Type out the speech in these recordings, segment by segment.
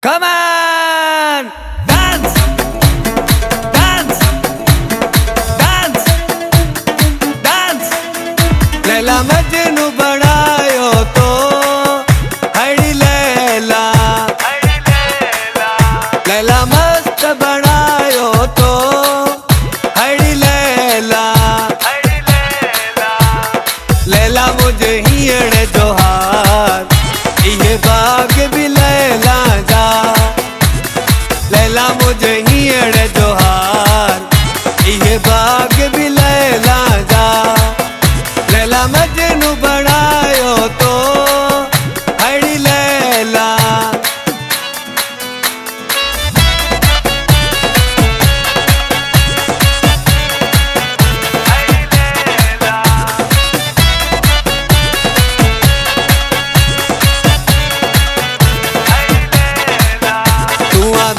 Come on! Dance! Dance! Dance! Dance! Laila Majnu बनायो तो हड़ी लैला लैला मस्त बनायो तो हड़ी लैला लैला मुझे हियड़ जोहार ये बाग भी लैला जा लैला मुझे हियड़ जोहार ये बाग भी लैला जा लैला मजनू बनायो तो हड़ी लैला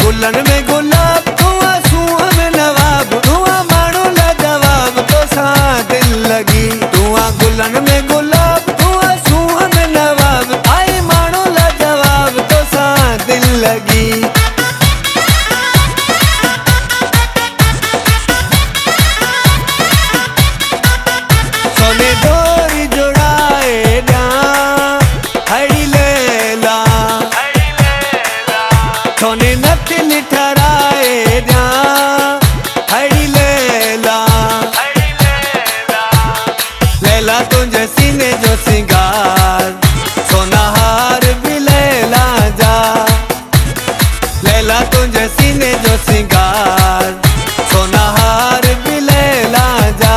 गुलन में गुलाब धुआ सुआ में नवाब धुआ मानो ला जवाब तो सा दिल लगी धुआ गुलन में गुलाब धुआ सुआ में नवाब आई मानो ला जवाब तो सा दिल लगी सोने डोरी जुड़ाए ना हड़ी लैला सोने नथनी ठहराए जा हड़ी लैला लैला तुझे सीने जो सिंगार सोना हार भी लैला जा लैला तुझे सीने जो सिंगार सोना हार भी लैला जा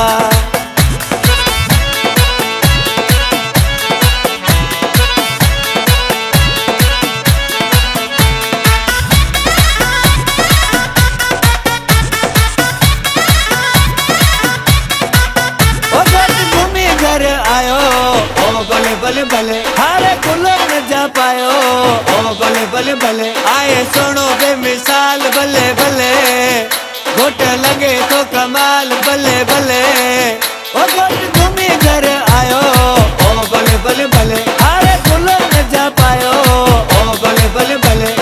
आयो ओ बले बले बले हारे कुलो न जा पायो ओ बले बले बले आए सुनो बेमिसाल बले बले घुट लगे तो कमाल बले बले ओ घुट घूमी घर आयो ओ बले बले बले हारे कुलो न जा पायो ओ बले बले बले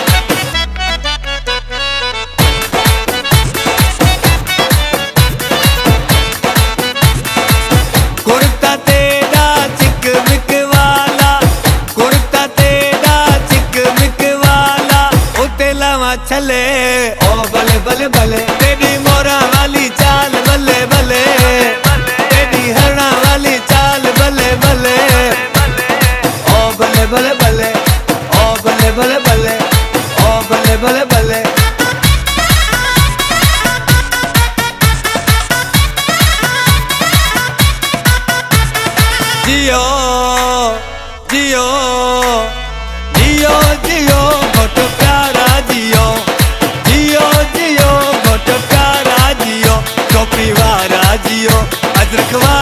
कुर्ता तेरा चिक मिक वाला कुर्ता तेरा चिक मिक वाला उते लावा छले ओ बले बले बले तेरी मोरा वाली चाल बले बले तेरी हरणा वाली चाल बले बले ओ बले बले बले ओ बले बले बले ओ बले बले बले जियो जियो जियो जियो बहुत प्यारा जियो जियो जियो बहुत प्यारा जियो टोपी वाला जियो अजरक वाला